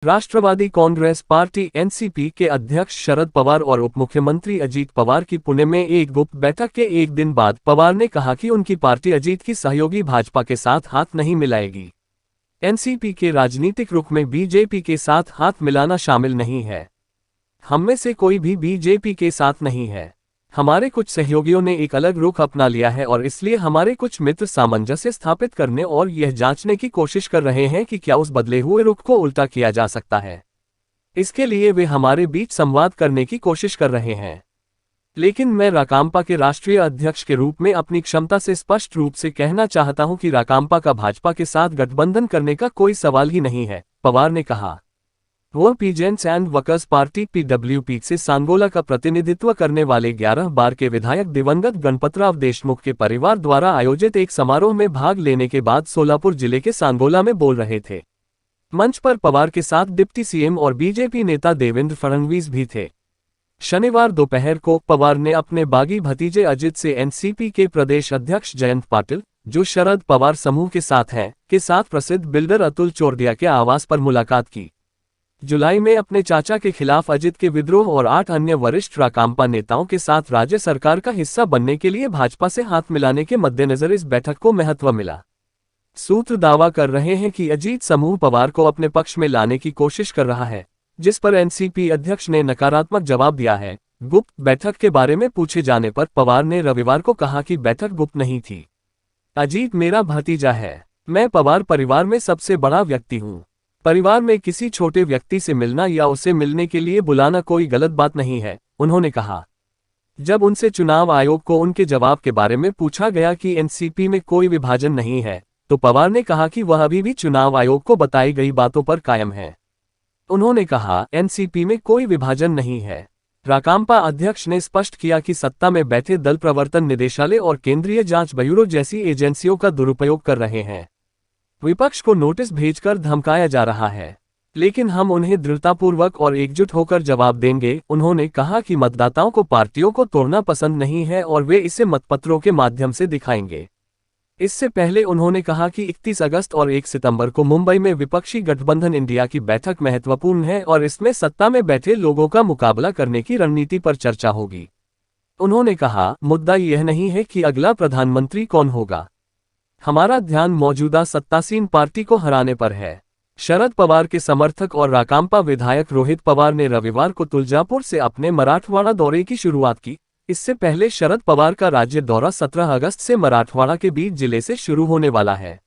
राष्ट्रवादी Congress party NCP के अध्यक्ष शरद पवार और उप मुख्यमंत्री अजीत पवार की पुणे में एक गुप्त बैठक के एक दिन बाद पवार ने कहा कि उनकी पार्टी अजीत की सहयोगी भाजपा के साथ हाथ नहीं मिलाएगी। एनसीपी के राजनीतिक रुख में बीजेपी के साथ हाथ मिलाना शामिल नहीं है। हम में से कोई भी बीजेपी के साथ नहीं है। हमारे कुछ सहयोगियों ने एक अलग रुख अपना लिया है और इसलिए हमारे कुछ मित्र सामंजस्य स्थापित करने और यह जांचने की कोशिश कर रहे हैं कि क्या उस बदले हुए रुख को उल्टा किया जा सकता है। इसके लिए वे हमारे बीच संवाद करने की कोशिश कर रहे हैं। लेकिन मैं राकांपा के राष्ट्रीय अध्यक्ष के रूप में अपनी क्षमता से स्पष्ट रूप से कहना चाहता हूं कि राकांपा का भाजपा के साथ गठबंधन करने का कोई सवाल ही नहीं है, पवार ने कहा। वो peasants and workers party PWP से सांगोला का प्रतिनिधित्व करने वाले 11 बार के विधायक दिवंगत गणपतराव देशमुख के परिवार द्वारा आयोजित एक समारोह में भाग लेने के बाद सोलापुर जिले के सांगोला में बोल रहे थे। मंच पर पवार के साथ डिप्टी सीएम और बीजेपी नेता देवेंद्र फडणवीस भी थे। शनिवार दोपहर को पवार ने अपने बागी भतीजे अजित से एनसीपी के प्रदेश अध्यक्ष जयंत पाटिल, जो शरद पवार समूह के साथ हैं, के साथ प्रसिद्ध बिल्डर अतुल चोरदिया के आवास पर मुलाकात की। जुलाई में अपने चाचा के खिलाफ अजित के विद्रोह और 8 अन्य वरिष्ठ राकांपा नेताओं के साथ राज्य सरकार का हिस्सा बनने के लिए भाजपा से हाथ मिलाने के मद्देनजर इस बैठक को महत्व मिला। सूत्र दावा कर रहे हैं कि अजीत समूह पवार को अपने पक्ष में लाने की कोशिश कर रहा है, जिस पर एनसीपी अध्यक्ष ने नकारात्मक जवाब दिया है। गुप्त बैठक के बारे में पूछे जाने पर पवार ने रविवार को कहा कि बैठक गुप्त नहीं थी। अजीत मेरा भतीजा है। मैं पवार परिवार में सबसे बड़ा व्यक्ति हूँ। परिवार में किसी छोटे व्यक्ति से मिलना या उसे मिलने के लिए बुलाना कोई गलत बात नहीं है, उन्होंने कहा। जब उनसे चुनाव आयोग को उनके जवाब के बारे में पूछा गया कि एनसीपी में कोई विभाजन नहीं है, तो पवार ने कहा कि वह अभी भी चुनाव आयोग को बताई गई बातों पर कायम है। उन्होंने कहा, एनसीपी में कोई विभाजन नहीं है। राकांपा अध्यक्ष ने स्पष्ट किया कि सत्ता में बैठे दल प्रवर्तन निदेशालय और केंद्रीय जांच ब्यूरो जैसी एजेंसियों का दुरुपयोग कर रहे हैं। विपक्ष को नोटिस भेजकर धमकाया जा रहा है, लेकिन हम उन्हें दृढ़तापूर्वक और एकजुट होकर जवाब देंगे। उन्होंने कहा कि मतदाताओं को पार्टियों को तोड़ना पसंद नहीं है और वे इसे मतपत्रों के माध्यम से दिखाएंगे। इससे पहले उन्होंने कहा कि 31 अगस्त और 1 सितंबर को मुंबई में विपक्षी गठबंधन इंडिया की बैठक महत्वपूर्ण है और इसमें सत्ता में बैठे लोगों का मुकाबला करने की रणनीति पर चर्चा होगी। उन्होंने कहा, मुद्दा यह नहीं है कि अगला प्रधानमंत्री कौन होगा। हमारा ध्यान मौजूदा सत्तासीन पार्टी को हराने पर है। शरद पवार के समर्थक और राकांपा विधायक रोहित पवार ने रविवार को तुलजापुर से अपने मराठवाड़ा दौरे की शुरुआत की। इससे पहले शरद पवार का राज्य दौरा 17 अगस्त से मराठवाड़ा के बीच जिले से शुरू होने वाला है।